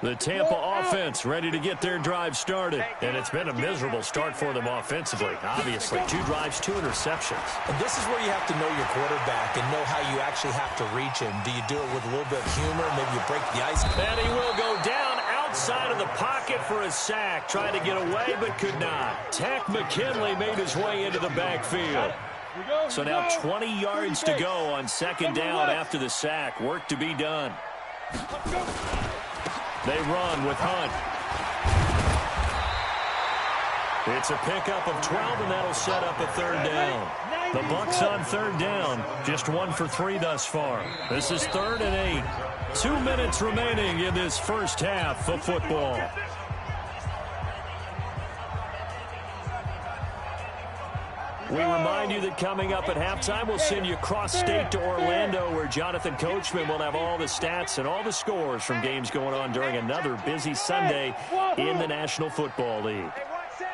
The Tampa offense ready to get their drive started. And it's been a miserable start for them offensively. Obviously, 2 drives, 2 interceptions. And this is where you have to know your quarterback and know how you actually have to reach him. Do you do it with a little bit of humor? Maybe you break the ice. And he will go down outside of the pocket for a sack. Tried to get away, but could not. Tech McKinley made his way into the backfield. So now 20 yards to go on second down after the sack. Work to be done. They run with Hunt. It's a pickup of 12, and that'll set up a third down. The Bucs on third down, just 1 for 3 thus far. This is 3rd and 8. 2 minutes remaining in this first half of football. We remind you that coming up at halftime, we'll send you cross-state to Orlando, where Jonathan Coachman will have all the stats and all the scores from games going on during another busy Sunday in the National Football League. Hey, one set.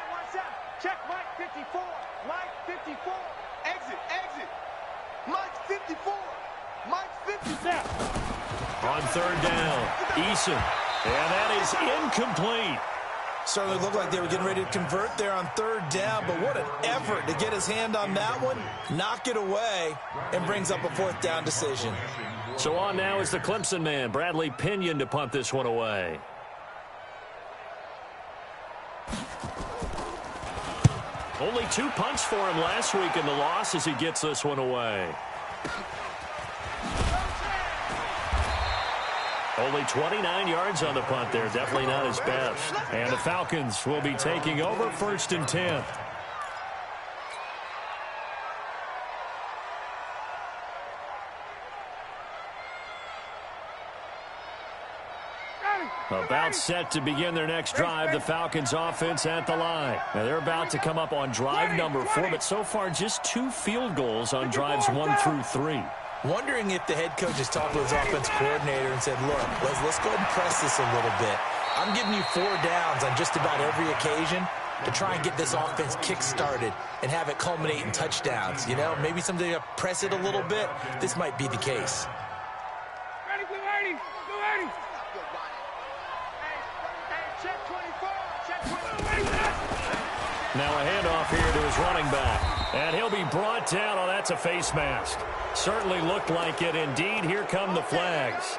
Check Mike 54. Mike 54. Exit. Mike 54. Mike 54. On third down, Eason. And that is incomplete. Certainly looked like they were getting ready to convert there on third down, but what an effort to get his hand on that one, knock it away, and brings up a 4th down decision. So on now is the Clemson man, Bradley Pinion, to punt this one away. Only 2 punts for him last week in the loss as he gets this one away. Only 29 yards on the punt there. Definitely not his best. And the Falcons will be taking over 1st and 10. About set to begin their next drive, the Falcons offense at the line. Now they're about to come up on drive number 4, but so far just 2 field goals on drives 1 through 3. Wondering if the head coach has talked to his offense coordinator and said, look, let's go ahead and press this a little bit. I'm giving you 4 downs on just about every occasion to try and get this offense kick-started and have it culminate in touchdowns. You know, maybe someday to press it a little bit. This might be the case. Ready, blue 80. Check 24. Now a handoff here to his running back. And he'll be brought down. Oh, that's a face mask. Certainly looked like it. Indeed, here come the flags.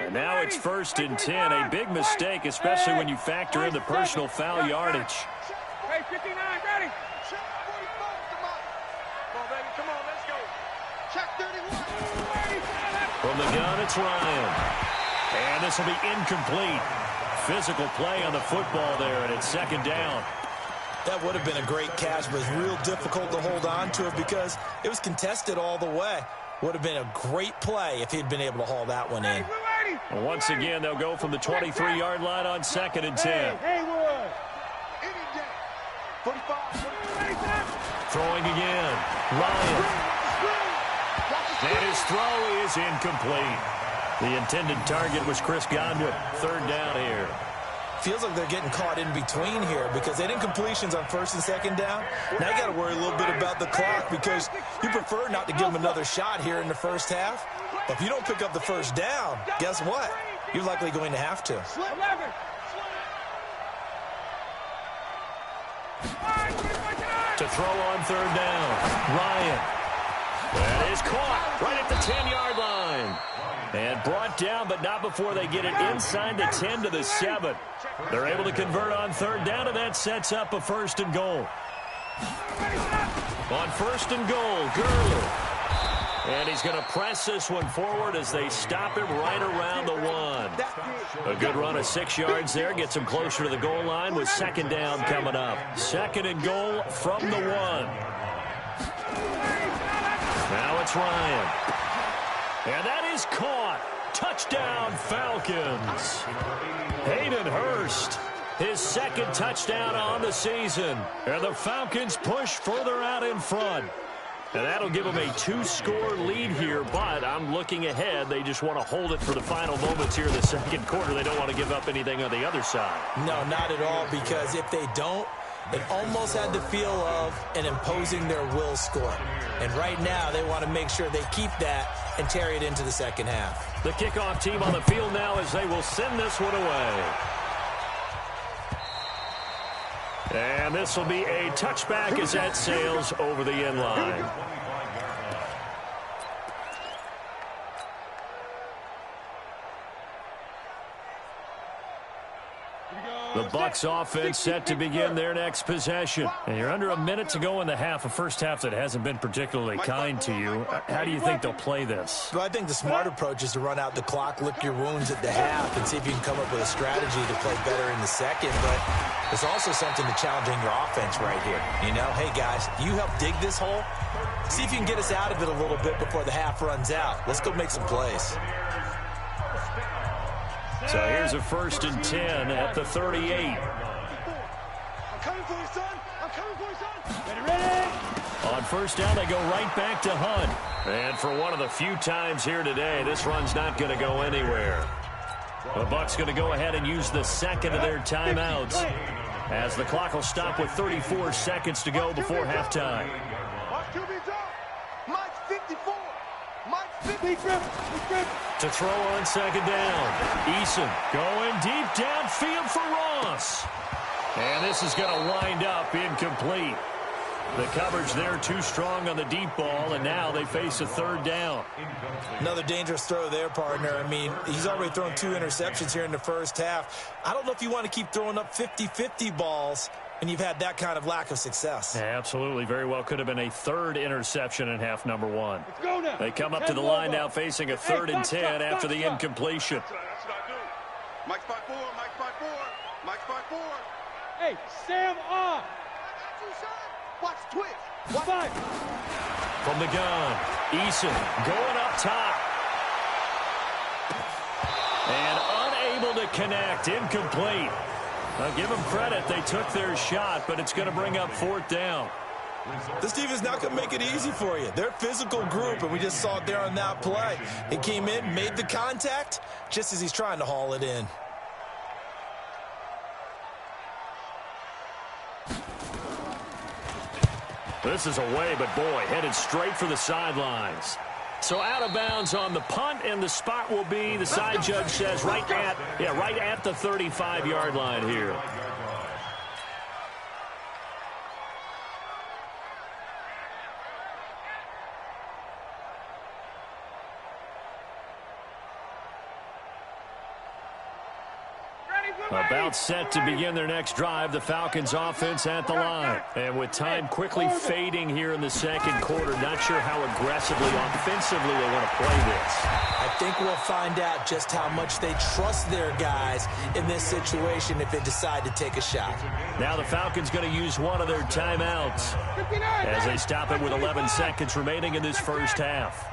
And now it's 1st and 10. A big mistake, especially when you factor in the personal foul yardage. Hey, 59, ready. Check 44, come on, baby, come on, let's go. Check 31. From the gun, it's Ryan. And this will be incomplete. Physical play on the football there, and it's 2nd down. That would have been a great catch, but it's real difficult to hold on to it because it was contested all the way. Would have been a great play if he'd been able to haul that one in. Well, once again, they'll go from the 23-yard line on 2nd and 10. Throwing again. Ryan. And his throw is incomplete. The intended target was Chris Godwin. 3rd down here. Feels like they're getting caught in between here because they didn't incompletions on 1st and 2nd down. Now you got to worry a little bit about the clock because you prefer not to give them another shot here in the first half. But if you don't pick up the 1st down, guess what? You're likely going to have to. To throw on 3rd down. Ryan. That is caught right at the 10-yard line. And brought down, but not before they get it inside the 10 to the 7. They're able to convert on 3rd down, and that sets up a 1st and goal. On 1st and goal, Gurley. And he's going to press this one forward as they stop him right around the 1. A good run of 6 yards there. Gets him closer to the goal line with 2nd down coming up. 2nd and goal from the 1. Now it's Ryan. And that is caught. Touchdown, Falcons. Hayden Hurst, his 2nd touchdown on the season. And the Falcons push further out in front. And that'll give them a 2-score lead here, but I'm looking ahead. They just want to hold it for the final moments here in the 2nd quarter. They don't want to give up anything on the other side. No, not at all, because if they don't, It almost had the feel of an imposing their will score. And right now, they want to make sure they keep that and carry it into the second half. The kickoff team on the field now as they will send this one away. And this will be a touchback as that sails over the end line. The Bucs offense set to begin their next possession. And you're under a minute to go in the half, a first half that hasn't been particularly kind to you. How do you think they'll play this? Well, I think the smart approach is to run out the clock, lick your wounds at the half, and see if you can come up with a strategy to play better in the second. But there's also something to challenging your offense right here. You know, hey, guys, you help dig this hole. See if you can get us out of it a little bit before the half runs out. Let's go make some plays. So here's a 1st and 10 at the 38. I'm coming for you, son. I'm coming for you, son. Ready? On first down, they go right back to Hunt. And for one of the few times here today, this run's not going to go anywhere. The Bucs going to go ahead and use the second of their timeouts as the clock will stop with 34 seconds to go before halftime. Watch QB's up. Mike's 54. Mike's 50. To throw on second down. Eason going deep downfield for Ross. And this is going to wind up incomplete. The coverage there too strong on the deep ball, and now they face a 3rd down. Another dangerous throw there, partner. I mean, he's already thrown 2 interceptions here in the first half. I don't know if you want to keep throwing up 50-50 balls, and you've had that kind of lack of success. Yeah, absolutely. Very well could have been a 3rd interception in half number 1. Let's go now. They come up to the line now facing a 3rd and 10 after the incompletion. That's what I do. Mike's 5-4. Mike's 5-4. Mike's 5-4. Hey, Sam on. Watch twitch. Watch. From the gun, Eason going up top. And unable to connect, incomplete. Now give them credit, they took their shot, but it's going to bring up 4th down. This team is not going to make it easy for you. They're a physical group, and we just saw it there on that play. He came in, made the contact, just as he's trying to haul it in. This is away, but boy, headed straight for the sidelines. So out of bounds on the punt, and the spot will be, the side judge says, right at the 35-yard line here. About set to begin their next drive, the Falcons offense at the line. And with time quickly fading here in the second quarter, not sure how aggressively, offensively they want to play this. I think we'll find out just how much they trust their guys in this situation if they decide to take a shot. Now the Falcons going to use one of their timeouts as they stop it with 11 seconds remaining in this first half.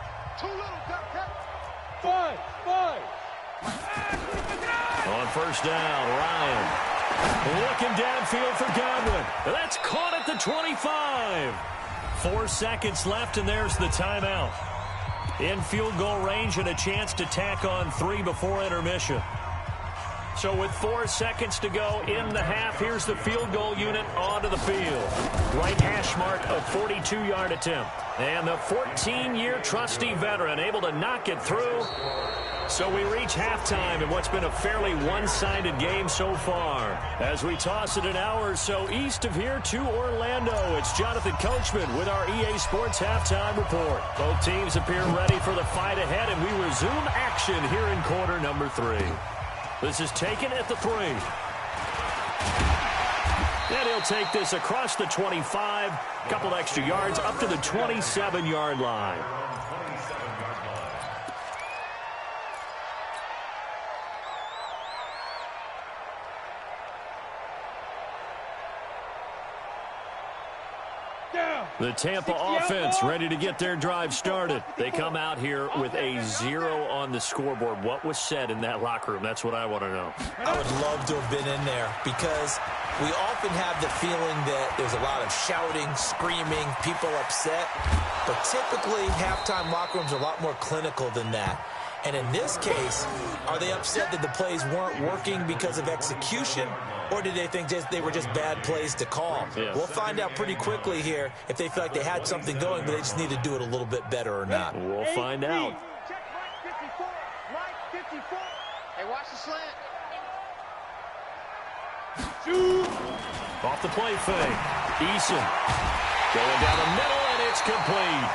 On first down, Ryan looking downfield for Godwin. That's caught at the 25. 4 seconds left, and there's the timeout. In field goal range and a chance to tack on 3 before intermission. So with 4 seconds to go in the half, here's the field goal unit onto the field. Right hash mark, a 42-yard attempt. And the 14-year trusty veteran able to knock it through. So we reach halftime in what's been a fairly one-sided game so far. As we toss it an hour or so east of here to Orlando, it's Jonathan Coachman with our EA Sports Halftime Report. Both teams appear ready for the fight ahead, and we resume action here in quarter number 3. This is taken at the 3. And he'll take this across the 25, couple extra yards up to the 27-yard line. The Tampa offense ready to get their drive started. They come out here with a 0 on the scoreboard. What was said in that locker room? That's what I want to know. I would love to have been in there because we often have the feeling that there's a lot of shouting, screaming, people upset. But typically, halftime locker rooms are a lot more clinical than that. And in this case, are they upset that the plays weren't working because of execution, or did they think they were just bad plays to call? Yeah. We'll find out pretty quickly here if they feel like they had something going, but they just need to do it a little bit better or not. We'll find out. Check Mike 54. Mike 54. Hey, watch the slant. Shoot. Off the play fake. Eason going down the middle, and it's complete.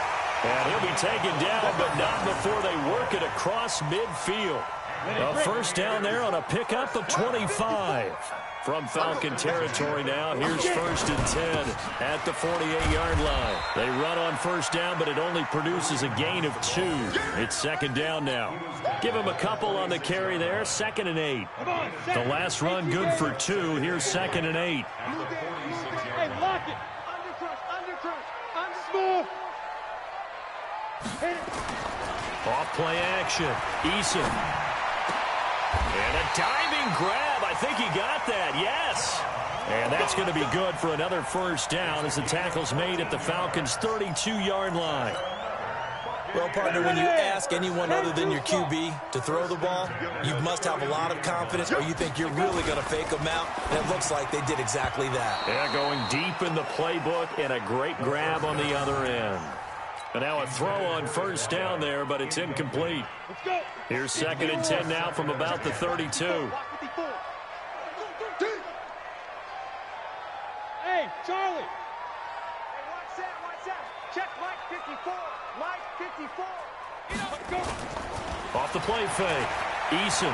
And he'll be taken down, but not before they work it across midfield. A first down there on a pickup of 25. From Falcon territory now, here's 1st and 10 at the 48-yard line. They run on first down, but it only produces a gain of 2. It's second down now. Give him a couple on the carry there, 2nd and 8. The last run good for 2. Here's 2nd and 8. Hey, lock it. Undercrush. Smooth. Off play action. Eason. And a diving grab. I think he got that. Yes. And that's going to be good for another first down as the tackle's made at the Falcons' 32-yard line. Well, partner, when you ask anyone other than your QB to throw the ball, you must have a lot of confidence, or you think you're really going to fake them out. And it looks like they did exactly that. Yeah, going deep in the playbook and a great grab on the other end. And now a throw on first down there, but it's incomplete. Here's 2nd and 10 now from about the 32. Hey, Charlie. Hey, watch that. Check Mike 54. Mike 54. Go. Off the play fake. Eason.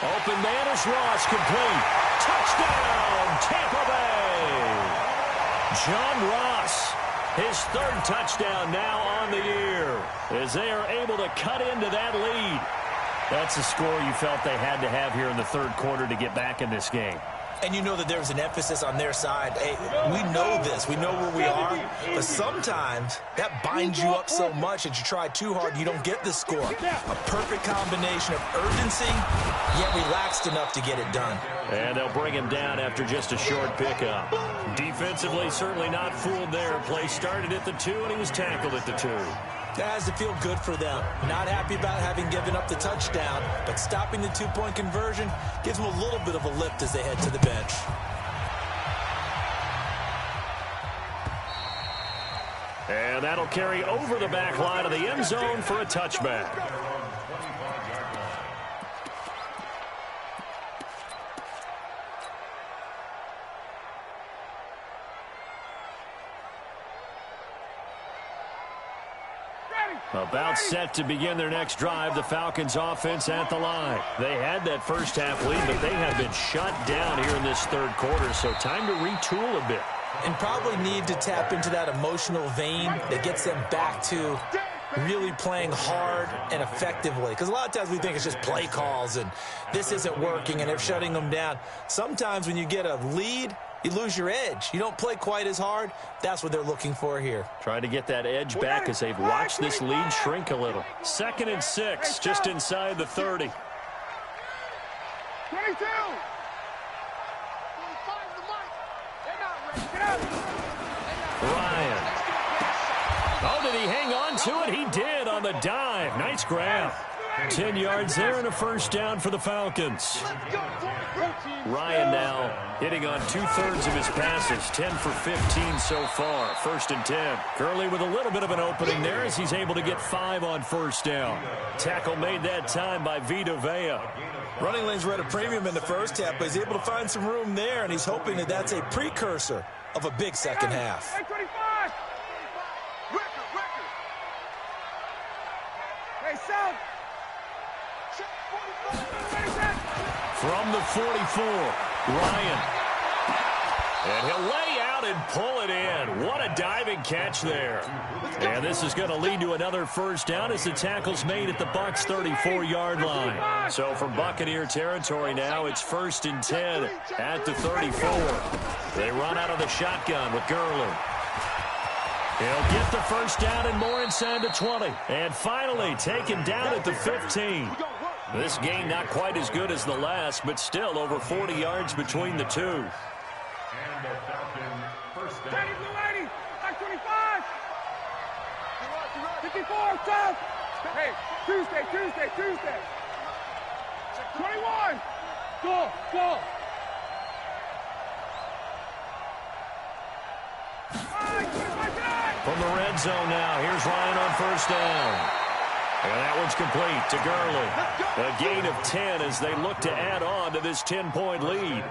Open man is Ross, complete. Touchdown, Tampa Bay. John Ross, his 3rd touchdown now on the year, as they are able to cut into that lead. That's a score you felt they had to have here in the 3rd quarter to get back in this game. And you know that there's an emphasis on their side. Hey, we know this. We know where we are. But sometimes that binds you up so much that you try too hard, you don't get the score. A perfect combination of urgency, yet relaxed enough to get it done. And they'll bring him down after just a short pickup. Defensively, certainly not fooled there. Play started at the 2, and he was tackled at the 2. That has to feel good for them. Not happy about having given up the touchdown, but stopping the 2-point conversion gives them a little bit of a lift as they head to the bench. And that'll carry over the back line of the end zone for a touchback. About set to begin their next drive, the Falcons offense at the line. They had that first half lead, but they have been shut down here in this 3rd quarter, so time to retool a bit. And probably need to tap into that emotional vein that gets them back to really playing hard and effectively. Because a lot of times we think it's just play calls and this isn't working and they're shutting them down. Sometimes when you get a lead, you lose your edge. You don't play quite as hard. That's what they're looking for here. Trying to get that edge back as they've watched this lead shrink a little. 2nd and 6, just inside the 30. 22. Ryan. Oh, did he hang on to it? He did on the dive. Nice grab. 10 yards there and a first down for the Falcons. Ryan now hitting on 2/3 of his passes, 10 for 15 so far. 1st and 10. Gurley with a little bit of an opening there as he's able to get 5 on first down. Tackle made that time by Vita Vea. Running lanes were at a premium in the first half, but he's able to find some room there, and he's hoping that that's a precursor of a big second half. 25. Hey, South. From the 44, Ryan. And he'll lay out and pull it in. What a diving catch there. And this is going to lead to another first down as the tackle's made at the Bucs' 34-yard line. So from Buccaneer territory now, it's 1st and 10 at the 34. They run out of the shotgun with Gurley. He'll get the first down and more inside the 20. And finally taken down at the 15. This game not quite as good as the last, but still over 40 yards between the two. And the Falcon first down. 25. 54, South. Hey, Tuesday. 21. Go. From the red zone now, here's Ryan on first down. And that one's complete to Gurley. A gain of 10 as they look to add on to this 10-point lead.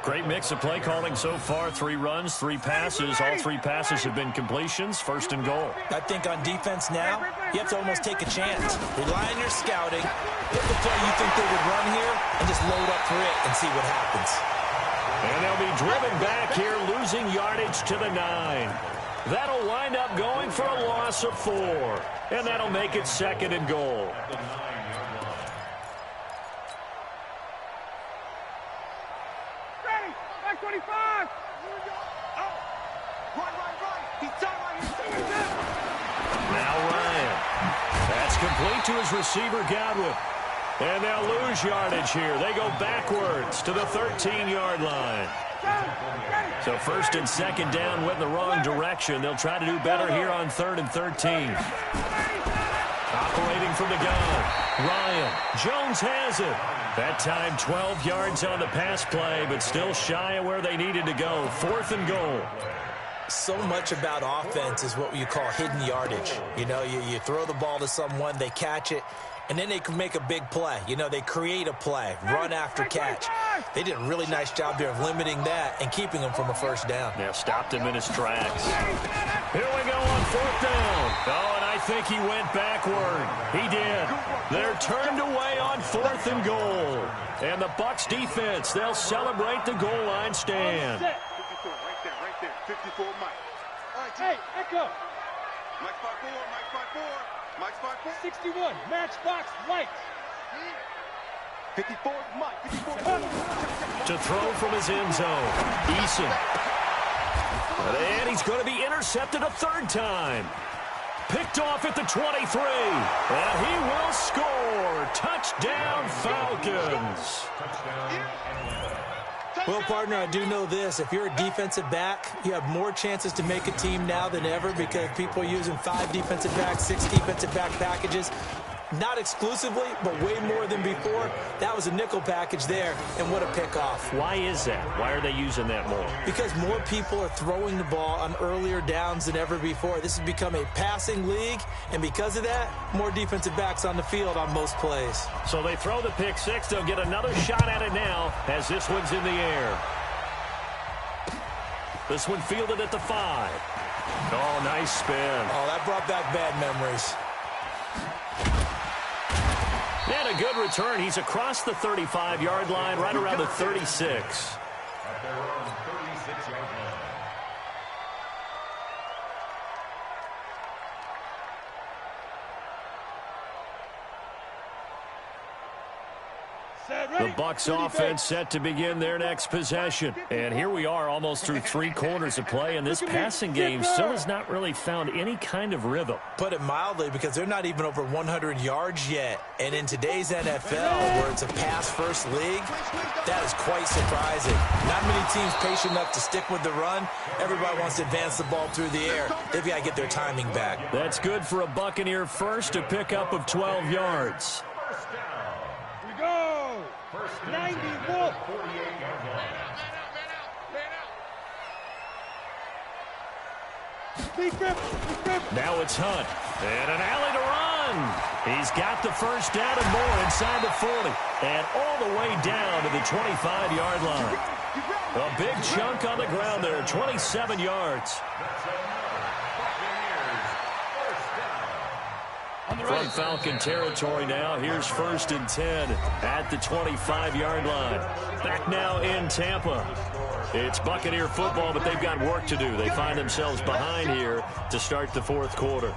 Great mix of play calling so far. 3 runs, 3 passes. All 3 passes have been completions. First and goal. I think on defense now, you have to almost take a chance. Rely on your scouting. Pick the play you think they would run here and just load up for it and see what happens. And they'll be driven back here, losing yardage to the 9. That'll wind up going for a loss of 4. And that'll make it second and goal. Ready, back 25. Now Ryan. That's complete to his receiver, Godwin. And they'll lose yardage here. They go backwards to the 13-yard line. So first and second down went in the wrong direction. They'll try to do better here on 3rd and 13. Operating from the gun. Ryan. Jones has it. That time 12 yards on the pass play, but still shy of where they needed to go. 4th and goal. So much about offense is what you call hidden yardage. You know, you throw the ball to someone, they catch it, and then they can make a big play. You know, they create a play, run after catch. They did a really nice job there of limiting that and keeping him from a first down. Yeah, stopped him in his tracks. Here we go on 4th down. Oh, and I think he went backward. He did. They're turned away on 4th and goal. And the Bucs defense, they'll celebrate the goal line stand. 54 Mike. All right, hey, Echo. Mike 5-4. 61, matchbox light. 54 Mike. 54. To throw from his end zone. Eason. And he's going to be intercepted a 3rd time. Picked off at the 23. And he will score. Touchdown, Falcons. Well, partner, I do know this. If you're a defensive back, you have more chances to make a team now than ever because people are using 5 defensive backs, 6 defensive back packages. Not exclusively, but way more than before. That was a nickel package there, and what a pickoff. Why is that? Why are they using that more? Because more people are throwing the ball on earlier downs than ever before. This has become a passing league, and because of that, more defensive backs on the field on most plays. So they throw the pick 6. They'll get another shot at it now as this one's in the air. This one fielded at the 5. Oh, nice spin. Oh, that brought back bad memories. And a good return. He's across the 35-yard line, right around the 36. The Bucs offense set to begin their next possession. And here we are almost through 3 quarters of play, and this passing game still has not really found any kind of rhythm. Put it mildly, because they're not even over 100 yards yet. And in today's NFL, where it's a pass-first league, that is quite surprising. Not many teams patient enough to stick with the run. Everybody wants to advance the ball through the air. They've got to get their timing back. That's good for a Buccaneer first, a pickup of 12 yards. We go. 90 Wolf. Now it's Hunt. And an alley to run. He's got the first down and more inside the 40. And all the way down to the 25-yard line. A big chunk on the ground there, 27 yards. From Falcon territory now, here's 1st and 10 at the 25-yard line. Back now in Tampa. It's Buccaneer football, but they've got work to do. They find themselves behind here to start the 4th quarter.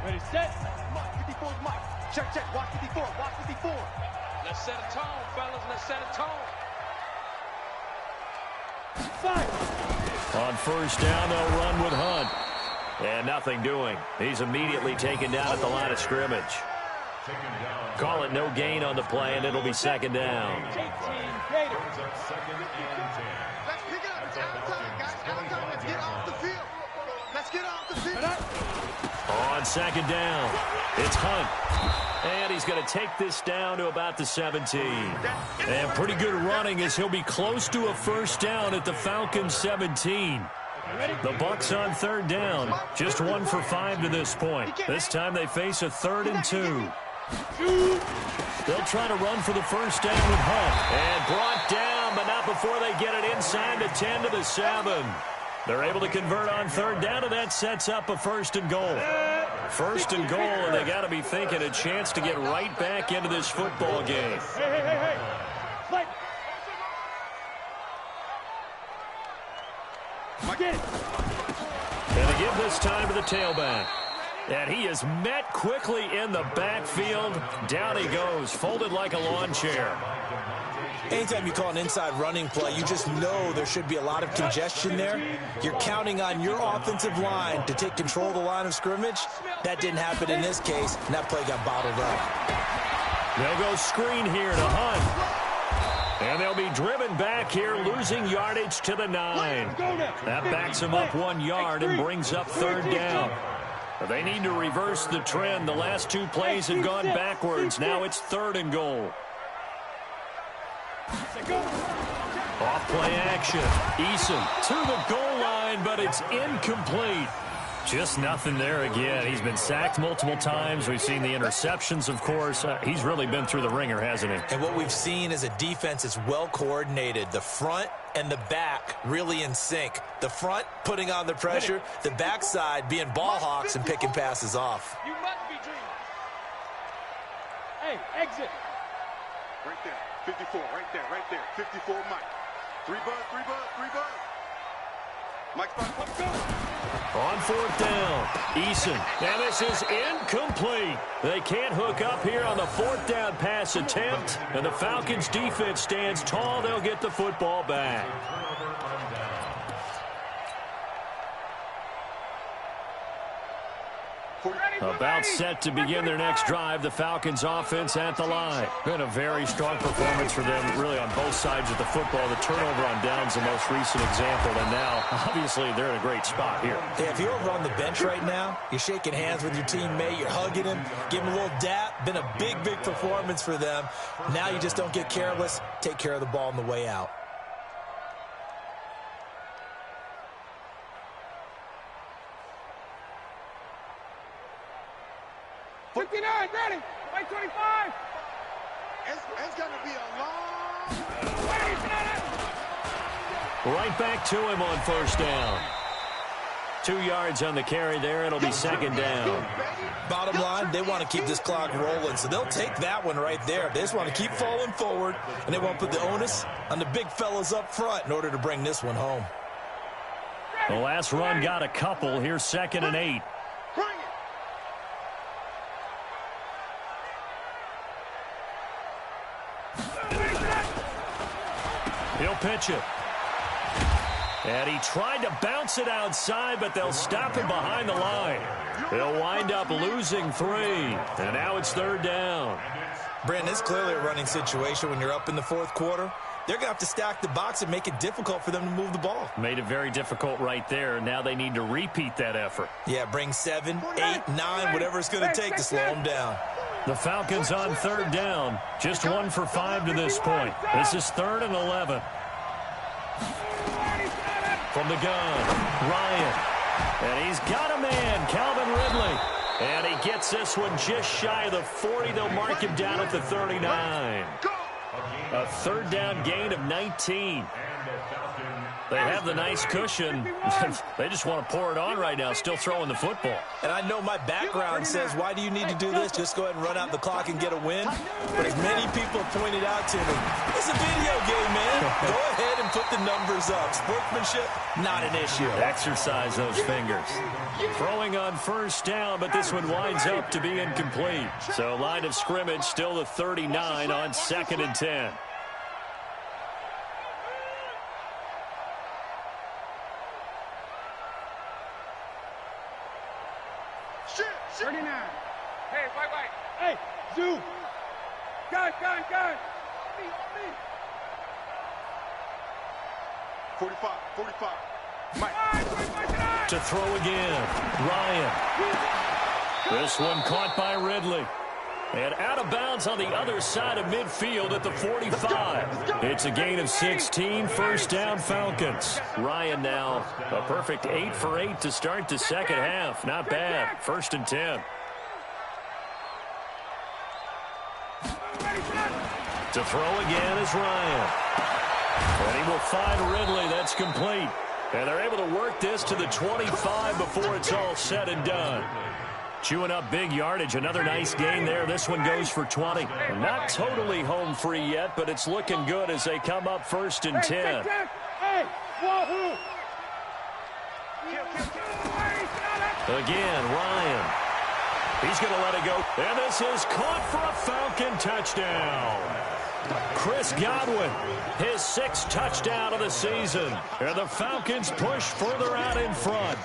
Ready, set. 54 Mike. Check. Watch 54. Watch 54. Let's set a tone, fellas. Let's set a tone. 5. On first down, they'll run with Hunt. And nothing doing. He's immediately taken down at the line of scrimmage. Call it no gain on the play, and it'll be 2nd down. Let's pick it up. It's outside, guys. Outside. Let's get off the field. get off the pitch. On second down, it's Hunt. And he's going to take this down to about the 17. And pretty good running as he'll be close to a first down at the Falcons' 17. The Bucks on third down. Just 1 for 5 to this point. This time they face a 3rd and 2. They'll try to run for the first down with Hunt. And brought down, but not before they get it inside the 10 to the 7. They're able to convert on third down, and that sets up a 1st and goal. 1st and goal, and they got to be thinking a chance to get right back into this football game. Hey. And they give this time to the tailback. And he is met quickly in the backfield. Down he goes, folded like a lawn chair. Anytime you call an inside running play, you just know there should be a lot of congestion there. You're counting on your offensive line to take control of the line of scrimmage. That didn't happen in this case, and that play got bottled up. They'll go screen here to Hunt. And they'll be driven back here, losing yardage to the 9. That backs them up 1 yard and brings up third down. They need to reverse the trend. The last 2 plays have gone backwards. Now it's 3rd and goal. Off play action. Eason to the goal line, but it's incomplete. Just nothing there again. He's been sacked multiple times. We've seen the interceptions, of course. He's really been through the ringer, hasn't he? And what we've seen is a defense that's well coordinated. The front and the back really in sync. The front putting on the pressure, the backside being ball hawks and picking passes off. You must be dreaming. Hey, exit. Right there. 54, right there. 54, Mike. 3 bud. Mike's back. Let's go. On 4th down, Eason. And this is incomplete. They can't hook up here on the 4th down pass attempt. And the Falcons defense stands tall. They'll get the football back. About set to begin their next drive. The Falcons offense at the line. Been a very strong performance for them, really, on both sides of the football. The turnover on downs, the most recent example. And now, obviously, they're in a great spot here. Yeah, if you're over on the bench right now, you're shaking hands with your teammate, you're hugging him, give him a little dap. Been a big performance for them. Now you just don't get careless. Take care of the ball on the way out. Ready. White 25. It's going to be a long... Right back to him on first down. 2 yards on the carry there. It'll be 2nd down. Bottom line, they want to keep this clock rolling, so they'll take that one right there. They just want to keep falling forward, and they won't put the onus on the big fellas up front in order to bring this one home. The last run got a couple. Here's 2nd and 8. He'll pitch it. And he tried to bounce it outside, but they'll stop him behind the line. He'll wind up losing 3. And now it's 3rd down. Brandon, it's clearly a running situation when you're up in the 4th quarter. They're going to have to stack the box and make it difficult for them to move the ball. Made it very difficult right there. Now they need to repeat that effort. Yeah, bring 7, 8, 9, whatever it's going to take to slow them down. The Falcons on 3rd down. Just 1 for 5 to this point. This is 3rd and 11. From the gun, Ryan. And he's got a man, Calvin Ridley. And he gets this one just shy of the 40. They'll mark him down at the 39. A 3rd down gain of 19. They have the nice cushion. They just want to pour it on right now, still throwing the football. And I know my background says, why do you need to do this? Just go ahead and run out the clock and get a win. But as many people pointed out to me, it's a video game, man. Go ahead and put the numbers up. Sportsmanship, not an issue. Exercise those fingers. Throwing on first down, but this one winds up to be incomplete. So line of scrimmage still the 39 on 2nd and 10. 39. Hey, white. Hey, Zoo. Gun. On me. 45. Mike. To throw again, Ryan. This one caught by Ridley. And out of bounds on the other side of midfield at the 45. It's a gain of 16, first down Falcons. Ryan now a perfect 8 for 8 to start the second half. Not bad. 1st and 10. To throw again is Ryan. And he will find Ridley. That's complete. And they're able to work this to the 25 before it's all said and done. Chewing up big yardage. Another nice gain there. This one goes for 20. Not totally home free yet, but it's looking good as they come up 1st and 10. Again, Ryan. He's going to let it go. And this is caught for a Falcon touchdown. Chris Godwin, his 6th touchdown of the season. And the Falcons push further out in front.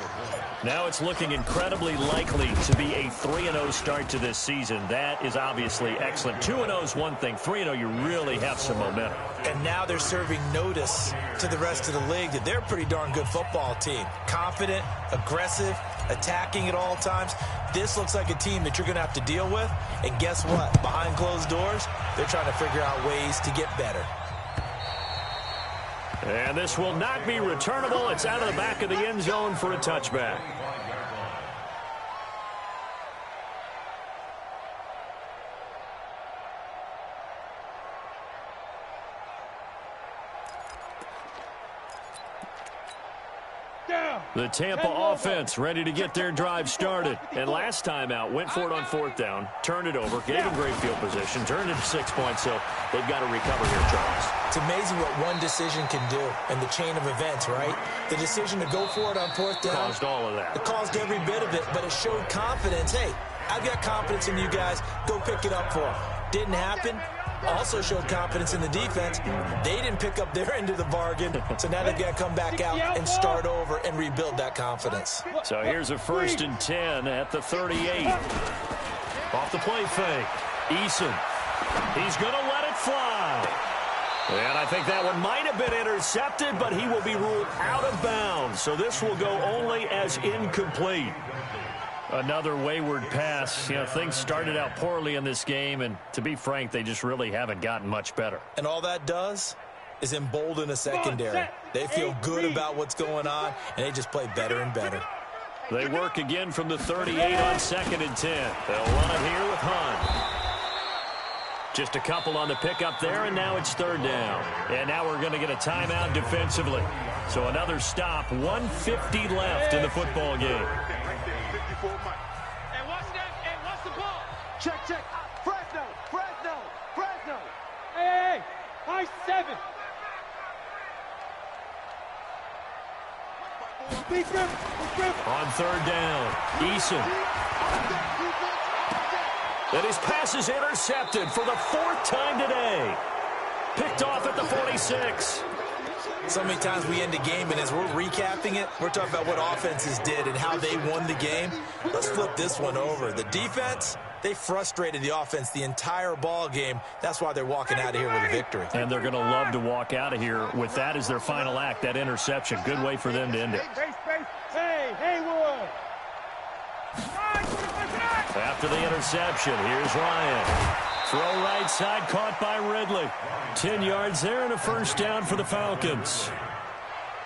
Now it's looking incredibly likely to be a 3-0 start to this season. That is obviously excellent. 2-0 is one thing. 3-0, you really have some momentum. And now they're serving notice to the rest of the league that they're a pretty darn good football team. Confident, aggressive, attacking at all times. This looks like a team that you're going to have to deal with. And guess what? Behind closed doors, they're trying to figure out ways to get better. And this will not be returnable. It's out of the back of the end zone for a touchback. The Tampa offense ready to get their drive started. And last time out, went for it on 4th down, turned it over, gave them great field position, turned it to 6 points, so they've got to recover here, Charles. It's amazing what one decision can do in the chain of events, right? The decision to go for it on 4th down. Caused all of that. It caused every bit of it, but it showed confidence. Hey, I've got confidence in you guys. Go pick it up for them. Didn't happen. Also showed confidence in the defense. They didn't pick up their end of the bargain, so now they've got to come back out and start over and rebuild that confidence. So here's a 1st and 10 at the 38. Off the play fake. Eason. He's going to let it fly. And I think that one might have been intercepted, but he will be ruled out of bounds. So this will go only as incomplete. Another wayward pass. You know, things started out poorly in this game, and to be frank, they just really haven't gotten much better. And all that does is embolden a secondary. They feel good about what's going on, and they just play better and better. They work again from the 38 on 2nd and 10. They'll run it here with Hunt. Just a couple on the pickup there, and now it's 3rd down. And now we're going to get a timeout defensively. So another stop, 1:50 left in the football game. Hey, watch the ball. Check. Fresno. Hey, high 7. On 3rd down, Eason. And his pass is intercepted for the 4th time today. Picked off at the 46. So many times we end a game, and as we're recapping it, we're talking about what offenses did and how they won the game. Let's flip this one over. The defense, they frustrated the offense the entire ball game. That's why they're walking out of here with a victory. And they're going to love to walk out of here with that as their final act, that interception. Good way for them to end it. Hey, Haywood. After the interception, here's Ryan. Throw right side, caught by Ridley. 10 yards there and a 1st down for the Falcons.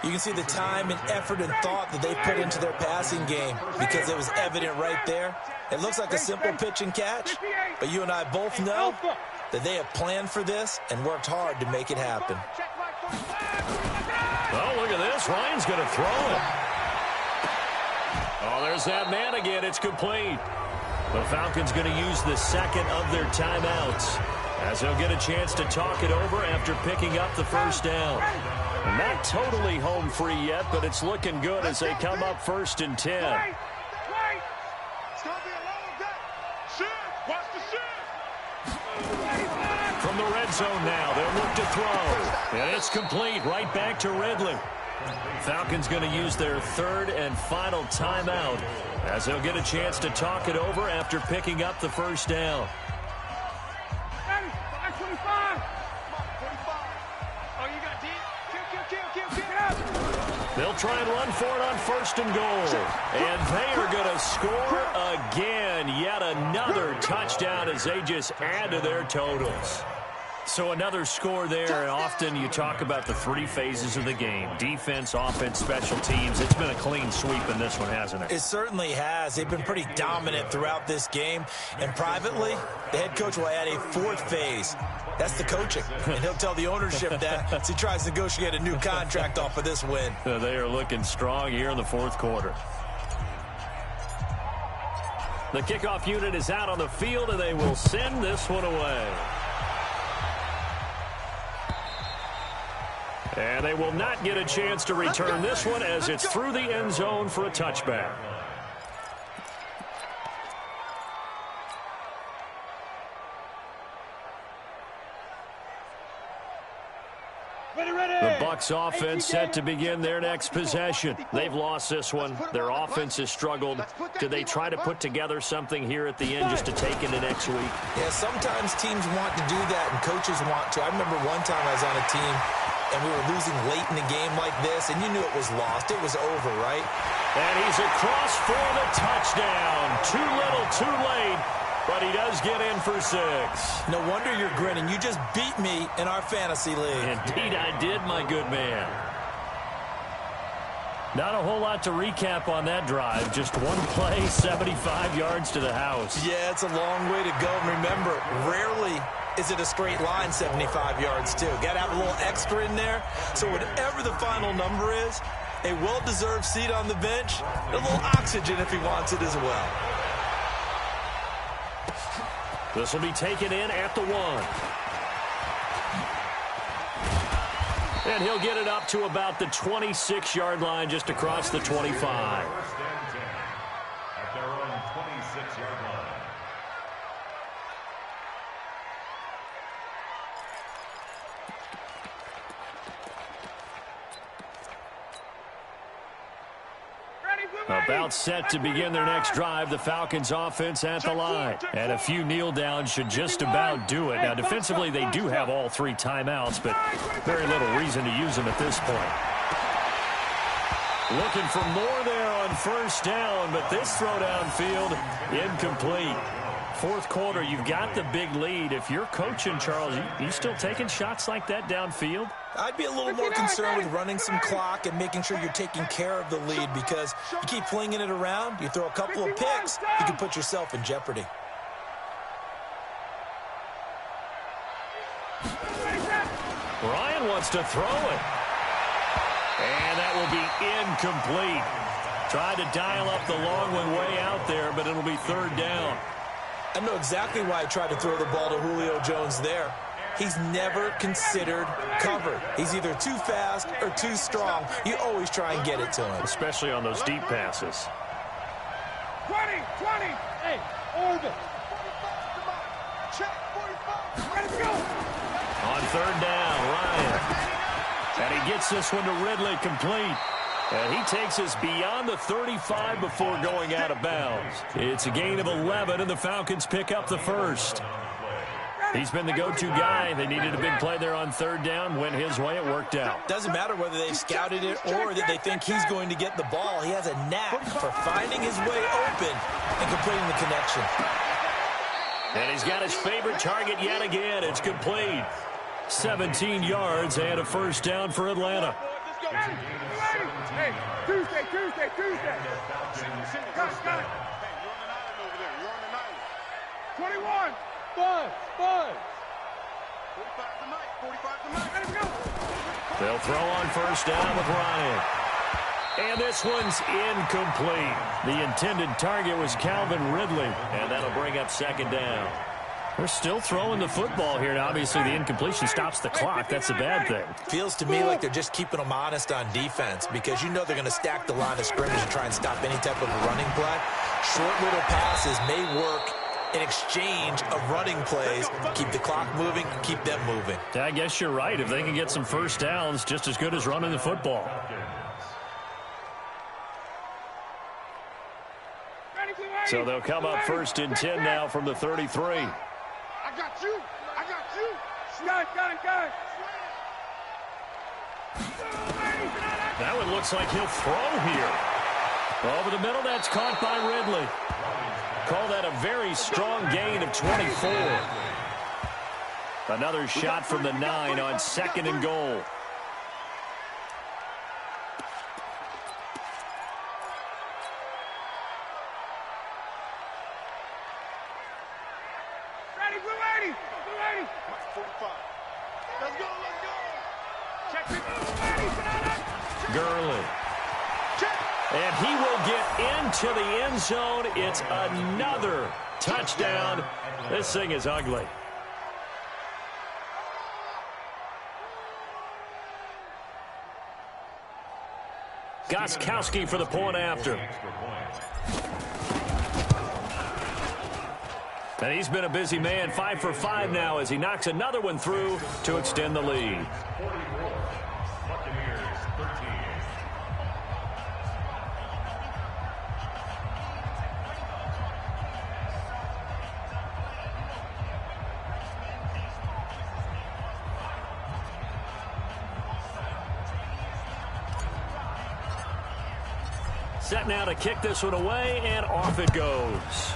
You can see the time and effort and thought that they put into their passing game because it was evident right there. It looks like a simple pitch and catch, but you and I both know that they have planned for this and worked hard to make it happen. Oh, look at this. Ryan's going to throw it. Oh, there's that man again. It's complete. The Falcons going to use the 2nd of their timeouts as they'll get a chance to talk it over after picking up the 1st down. Not totally home free yet, but it's looking good as they come up 1st and 10. From the red zone now, they'll look to throw. And it's complete right back to Ridley. Falcons going to use their 3rd and final timeout as they'll get a chance to talk it over after picking up the 1st down. They'll try and run for it on 1st and goal. And they are going to score again. Yet another touchdown as they just add to their totals. So another score there, and often you talk about the 3 phases of the game. Defense, offense, special teams. It's been a clean sweep in this one, hasn't it? It certainly has. They've been pretty dominant throughout this game. And privately, the head coach will add a 4th phase. That's the coaching. And he'll tell the ownership that as he tries to negotiate a new contract off of this win. They are looking strong here in the 4th quarter. The kickoff unit is out on the field, and they will send this one away. And they will not get a chance to return this one as it's through the end zone for a touchback. The Bucs offense set to begin their next possession. They've lost this one. Their offense has struggled. Do they try to put together something here at the end just to take into next week? Yeah, sometimes teams want to do that and coaches want to. I remember one time I was on a team and we were losing late in the game like this, and you knew it was lost. It was over, right? And he's across for the touchdown. Too little, too late. But he does get in for 6. No wonder you're grinning. You just beat me in our fantasy league. Indeed I did, my good man. Not a whole lot to recap on that drive. Just one play, 75 yards to the house. Yeah, it's a long way to go. And remember, rarely is it a straight line 75 yards, too. Got to have a little extra in there. So whatever the final number is, a well-deserved seat on the bench, a little oxygen if he wants it as well. This will be taken in at the 1. And he'll get it up to about the 26-yard line, just across the 25. At their own 26-yard line. About set to begin their next drive, the Falcons offense at the line. And a few kneel downs should just about do it. Now, defensively, they do have all 3 timeouts, but very little reason to use them at this point. Looking for more there on 1st down, but this throw downfield, incomplete. 4th quarter, you've got the big lead. If you're coaching, Charles, you still taking shots like that downfield? I'd be a little more concerned with running some clock and making sure you're taking care of the lead, because you keep flinging it around, you throw a couple of picks, you can put yourself in jeopardy. Ryan wants to throw it. And that will be incomplete. Tried to dial up the long one way out there, but it'll be 3rd down. I know exactly why I tried to throw the ball to Julio Jones there. He's never considered cover. He's either too fast or too strong. You always try and get it to him. Especially on those deep passes. 20. Hey, orbit. Check 45. Let's go. On 3rd down, Ryan. And he gets this one to Ridley, complete. And he takes us beyond the 35 before going out of bounds. It's a gain of 11, and the Falcons pick up the 1st. He's been the go-to guy. They needed a big play there on 3rd down. Went his way, it worked out. Doesn't matter whether they've scouted it or that they think he's going to get the ball. He has a knack for finding his way open and completing the connection. And he's got his favorite target yet again. It's complete. 17 yards and a 1st down for Atlanta. Hey, Tuesday. Got it. Hey, you're on an island over there. You're on an island. 21. Buzz. 45 to Mike. Let him go. They'll throw on 1st down with Ryan. And this one's incomplete. The intended target was Calvin Ridley, and that'll bring up 2nd down. They're still throwing the football here. Now, obviously, the incompletion stops the clock. That's a bad thing. Feels to me like they're just keeping them honest on defense, because you know they're going to stack the line of scrimmage and try and stop any type of a running play. Short little passes may work in exchange of running plays. Keep the clock moving, keep them moving. I guess you're right. If they can get some 1st downs, just as good as running the football. So they'll come up 1st and 10 now from the 33. I got you. Got it. That one looks like he'll throw here. Over the middle, that's caught by Ridley. Call that a very strong gain of 24. Another shot from the 9 on 2nd and goal. Ready, we're ready. We're ready. 45. Let's go, let's go. Check it. Gurley. And he will get into the end zone. It's another touchdown. This thing is ugly. Gostkowski for the point after. And he's been a busy man, 5 for 5 now as he knocks another one through to extend the lead. Set now to kick this one away, and off it goes.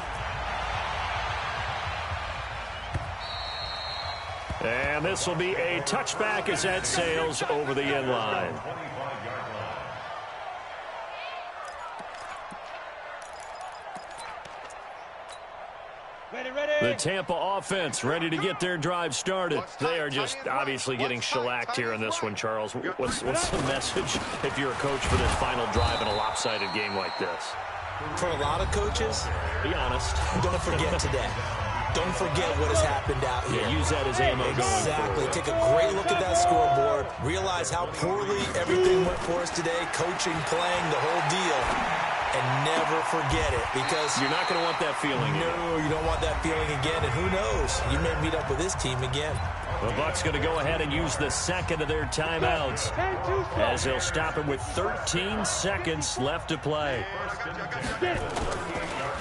And this will be a touchback as that sails over the end line. The Tampa offense ready to get their drive started. They are just obviously getting shellacked here in this one, Charles. What's the message if you're a coach for this final drive in a lopsided game like this? For a lot of coaches, be honest. Don't forget today. Don't forget what has happened out here. Yeah, use that as ammo going forward. Exactly. Take a great look at that scoreboard. Realize how poorly everything went for us today. Coaching, playing, the whole deal. And never forget it, because you're not going to want that feeling. No, you don't want that feeling again. And who knows? You may meet up with this team again. The Bucs going to go ahead and use the second of their timeouts as they'll stop him with 13 seconds left to play.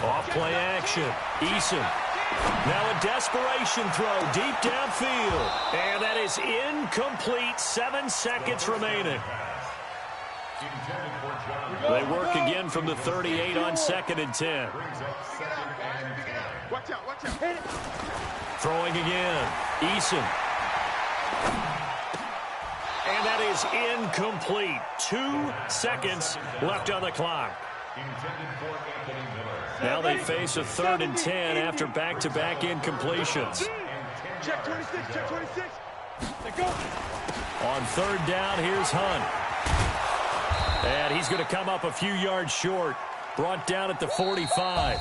Off play action. Eason. Now a desperation throw deep downfield. And that is incomplete. 7 seconds remaining. They work again from the 38 on 2nd and 10. Watch out, watch out. Throwing again. Eason. And that is incomplete. 2 seconds left on the clock. Now they face a 3rd and 10 after back-to-back incompletions. Check 26, check 26. Let's go. On 3rd down, here's Hunt. And he's going to come up a few yards short. Brought down at the 45.